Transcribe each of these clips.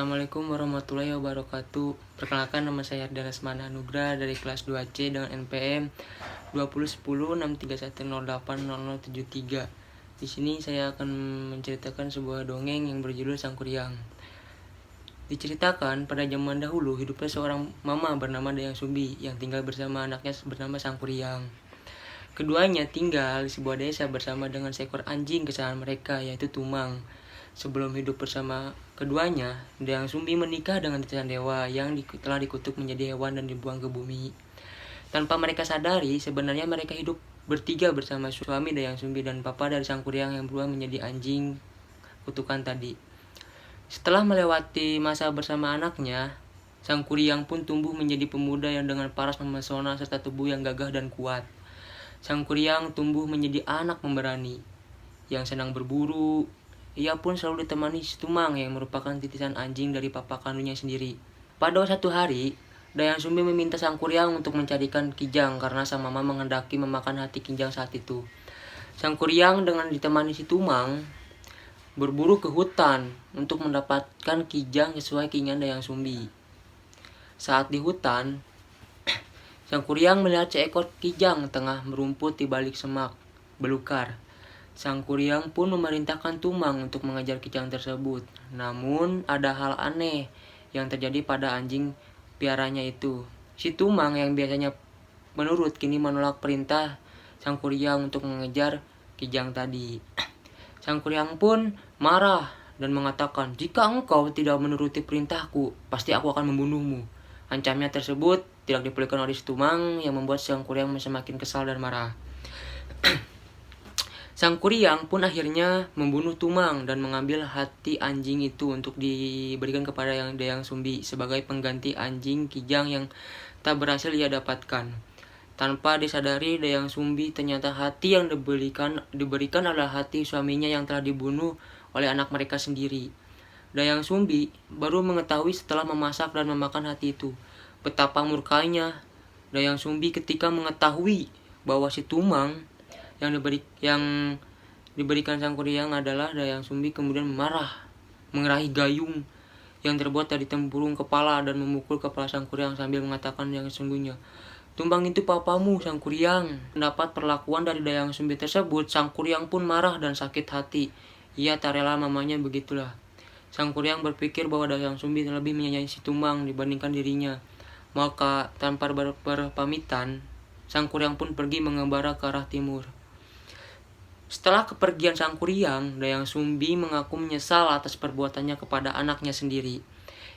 Assalamualaikum warahmatullahi wabarakatuh. Perkenalkan, nama saya Ardana Semana Nugra dari kelas 2C dengan NPM 20106310800073. Di sini saya akan menceritakan sebuah dongeng yang berjudul Sang Kuryang. Diceritakan pada zaman dahulu hidupnya seorang mama bernama Dayang Sumbi yang tinggal bersama anaknya bernama Sang Kuryang. Keduanya tinggal di sebuah desa bersama dengan seekor anjing kesayangan mereka, yaitu Tumang. Sebelum hidup bersama keduanya, Dayang Sumbi menikah dengan titisan dewa yang telah dikutuk menjadi hewan dan dibuang ke bumi. Tanpa mereka sadari, sebenarnya mereka hidup bertiga bersama suami Dayang Sumbi dan papa dari Sang Kuryang yang berubah menjadi anjing kutukan tadi. Setelah melewati masa bersama anaknya, Sang Kuryang pun tumbuh menjadi pemuda yang dengan paras memesona serta tubuh yang gagah dan kuat. Sang Kuryang tumbuh menjadi anak pemberani yang senang berburu. Ia pun selalu ditemani si Tumang yang merupakan titisan anjing dari papa kandungnya sendiri. Pada suatu hari, Dayang Sumbi meminta Sang Kuryang untuk mencarikan Kijang karena sang mama menghendaki memakan hati Kijang saat itu. Sang Kuryang dengan ditemani si Tumang berburu ke hutan untuk mendapatkan Kijang sesuai keinginan Dayang Sumbi. Saat di hutan, Sang Kuryang melihat seekor Kijang tengah merumput di balik semak belukar. Sang Kuryang pun memerintahkan Tumang untuk mengejar Kijang tersebut. Namun ada hal aneh yang terjadi pada anjing piaranya itu. Si Tumang yang biasanya menurut kini menolak perintah Sang Kuryang untuk mengejar Kijang tadi. Sang Kuryang pun marah dan mengatakan, "Jika engkau tidak menuruti perintahku, pasti aku akan membunuhmu." Ancamnya tersebut tidak dipedulikan oleh si Tumang yang membuat Sang Kuryang semakin kesal dan marah. Sang Kuryang pun akhirnya membunuh Tumang dan mengambil hati anjing itu untuk diberikan kepada Dayang Sumbi sebagai pengganti anjing Kijang yang tak berhasil ia dapatkan. Tanpa disadari, Dayang Sumbi ternyata hati yang diberikan adalah hati suaminya yang telah dibunuh oleh anak mereka sendiri. Dayang Sumbi baru mengetahui setelah memasak dan memakan hati itu. Betapa murkanya Dayang Sumbi ketika mengetahui bahwa si Tumang yang diberikan Sang Kuryang adalah Dayang Sumbi kemudian marah, mengerahi gayung yang terbuat dari tempurung kepala dan memukul kepala Sang Kuryang sambil mengatakan yang sesungguhnya, "Tumbang itu papamu, Sang Kuryang." Mendapat perlakuan dari Dayang Sumbi tersebut, Sang Kuryang pun marah dan sakit hati. Ia tak rela mamanya begitulah. Sang Kuryang berpikir bahwa Dayang Sumbi lebih menyayangi si Tumang dibandingkan dirinya. Maka tanpa berpamitan, Sang Kuryang pun pergi mengembara ke arah timur. Setelah kepergian Sang Kuryang, Dayang Sumbi mengaku menyesal atas perbuatannya kepada anaknya sendiri.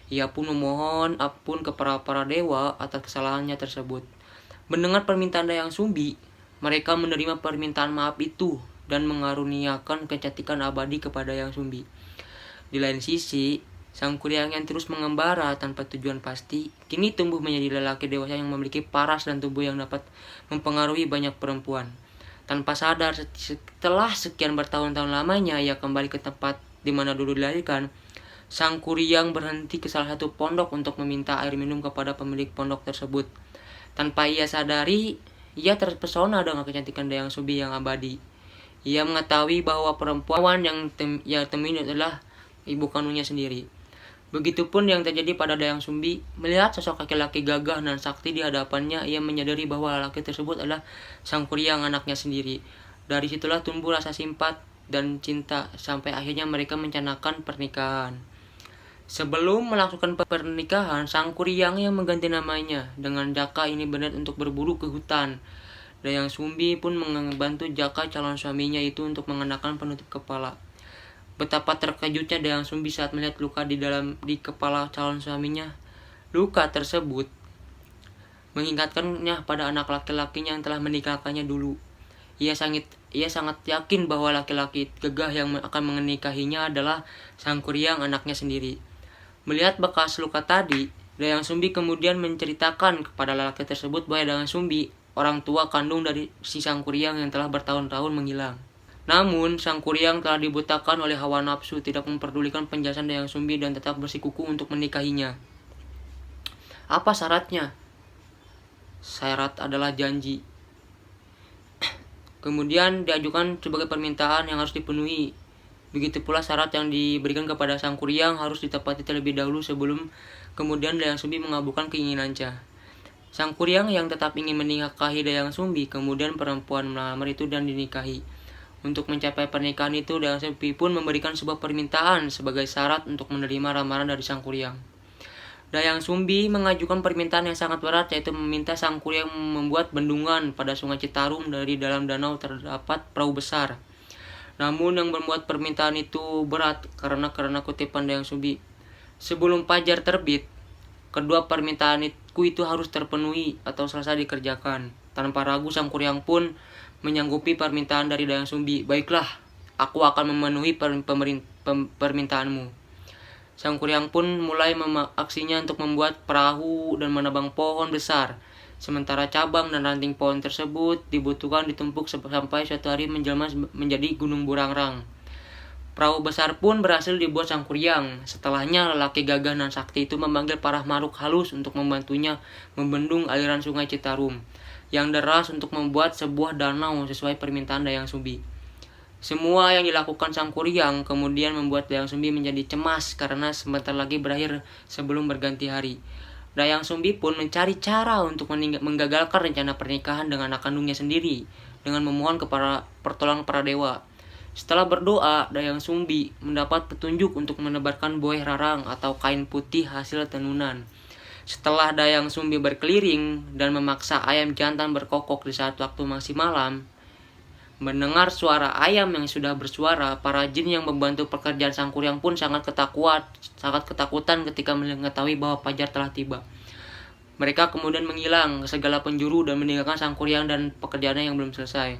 Ia pun memohon ampun kepada para dewa atas kesalahannya tersebut. Mendengar permintaan Dayang Sumbi, mereka menerima permintaan maaf itu dan mengaruniakan kecantikan abadi kepada Dayang Sumbi. Di lain sisi, Sang Kuryang yang terus mengembara tanpa tujuan pasti, kini tumbuh menjadi lelaki dewasa yang memiliki paras dan tubuh yang dapat mempengaruhi banyak perempuan. Tanpa sadar, setelah sekian bertahun-tahun lamanya ia kembali ke tempat di mana dulu dilahirkan. Sang Kuryang berhenti ke salah satu pondok untuk meminta air minum kepada pemilik pondok tersebut. Tanpa ia sadari, ia terpesona dengan kecantikan Dayang Sumbi yang abadi. Ia mengetahui bahwa perempuan yang ia temui adalah ibu kandungnya sendiri. Begitupun yang terjadi pada Dayang Sumbi. Melihat sosok laki-laki gagah dan sakti di hadapannya, ia menyadari bahwa laki tersebut adalah Sang Kuryang, anaknya sendiri. Dari situlah tumbuh rasa simpat dan cinta sampai akhirnya mereka merencanakan pernikahan. Sebelum melakukan pernikahan, Sang Kuryang yang mengganti namanya dengan Jaka ini berniat untuk berburu ke hutan. Dayang Sumbi pun membantu Jaka calon suaminya itu untuk mengenakan penutup kepala. Betapa terkejutnya Dayang Sumbi saat melihat luka di kepala calon suaminya. Luka tersebut mengingatkannya pada anak laki-lakinya yang telah menikahkannya dulu. Ia sangat yakin bahwa laki-laki gagah yang akan menikahinya adalah Sang Kuryang, anaknya sendiri. Melihat bekas luka tadi, Dayang Sumbi kemudian menceritakan kepada lelaki tersebut bahwa Dayang Sumbi orang tua kandung dari si Sang Kuryang yang telah bertahun-tahun menghilang. Namun, Sang Kuryang telah dibutakan oleh hawa nafsu, tidak memperdulikan penjelasan Dayang Sumbi dan tetap bersikukuh untuk menikahinya. Apa syaratnya? Syarat adalah janji. Kemudian diajukan sebagai permintaan yang harus dipenuhi. Begitu pula syarat yang diberikan kepada Sang Kuryang harus ditepati terlebih dahulu sebelum kemudian Dayang Sumbi mengabulkan keinginannya. Sang Kuryang yang tetap ingin menikahi Dayang Sumbi, kemudian perempuan melamar itu dan dinikahi. Untuk mencapai pernikahan itu, Dayang Sumbi pun memberikan sebuah permintaan sebagai syarat untuk menerima lamaran dari Sang Kuryang. Dayang Sumbi mengajukan permintaan yang sangat berat, yaitu meminta Sang Kuryang membuat bendungan pada Sungai Citarum. Dari dalam danau terdapat perahu besar. Namun yang membuat permintaan itu berat karena kutipan Dayang Sumbi, sebelum fajar terbit, kedua permintaanku itu harus terpenuhi atau selesai dikerjakan. Tanpa ragu Sang Kuryang pun menyanggupi permintaan dari Dayang Sumbi. Baiklah, aku akan memenuhi permintaanmu. Sang Kuryang pun mulai aksinya untuk membuat perahu dan menebang pohon besar. Sementara cabang dan ranting pohon tersebut dibutuhkan ditumpuk sampai suatu hari menjelma menjadi gunung burangrang. Perahu besar pun berhasil dibuat Sang Kuryang. Setelahnya lelaki gagah dan sakti itu memanggil para makhluk halus untuk membantunya membendung aliran Sungai Citarum yang deras untuk membuat sebuah danau sesuai permintaan Dayang Sumbi. Semua yang dilakukan Sang Kuryang kemudian membuat Dayang Sumbi menjadi cemas karena sebentar lagi berakhir sebelum berganti hari. Dayang Sumbi pun mencari cara untuk menggagalkan rencana pernikahan dengan anak kandungnya sendiri dengan memohon kepada pertolongan para dewa. Setelah berdoa, Dayang Sumbi mendapat petunjuk untuk menebarkan boeh rarang atau kain putih hasil tenunan. Setelah Dayang Sumbi berkeliling dan memaksa ayam jantan berkokok di saat waktu masih malam, mendengar suara ayam yang sudah bersuara, para jin yang membantu pekerjaan Sang Kuryang pun sangat ketakutan ketika mengetahui bahwa fajar telah tiba. Mereka kemudian menghilang ke segala penjuru dan meninggalkan Sang Kuryang dan pekerjaannya yang belum selesai.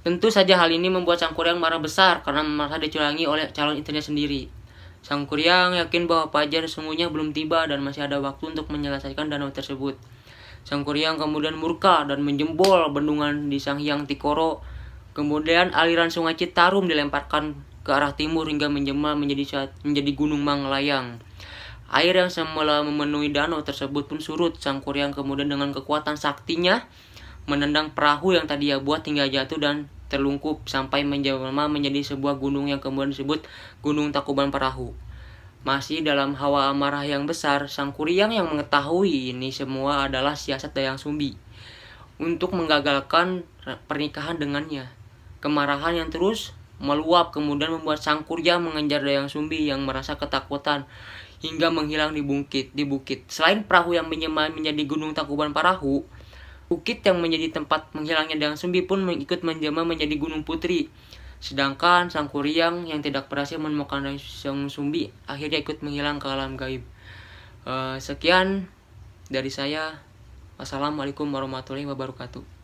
Tentu saja hal ini membuat Sang Kuryang marah besar karena merasa dicurangi oleh calon istrinya sendiri. Sang Kuryang yakin bahwa fajar sesungguhnya belum tiba dan masih ada waktu untuk menyelesaikan danau tersebut. Sang Kuryang kemudian murka dan menjebol bendungan di Sang Hyang Tikoro. Kemudian aliran Sungai Citarum dilemparkan ke arah timur hingga menjelma menjadi Gunung Manglayang. Air yang semula memenuhi danau tersebut pun surut. Sang Kuryang kemudian dengan kekuatan saktinya menendang perahu yang tadi ia buat hingga jatuh dan terlungkup sampai menjelma menjadi sebuah gunung yang kemudian disebut Gunung Tangkuban Perahu. Masih dalam hawa amarah yang besar, Sang Kuryang yang mengetahui ini semua adalah siasat Dayang Sumbi untuk menggagalkan pernikahan dengannya. Kemarahan yang terus meluap kemudian membuat Sang Kuryang mengejar Dayang Sumbi yang merasa ketakutan hingga menghilang di bukit. Selain perahu yang menjadi Gunung Tangkuban Perahu, bukit yang menjadi tempat menghilangnya Dayang Sumbi pun ikut menjelma menjadi Gunung Putri. Sedangkan Sang Kuryang yang tidak berhasil menemukan Dayang Sumbi akhirnya ikut menghilang ke alam gaib. Sekian dari saya. Wassalamualaikum warahmatullahi wabarakatuh.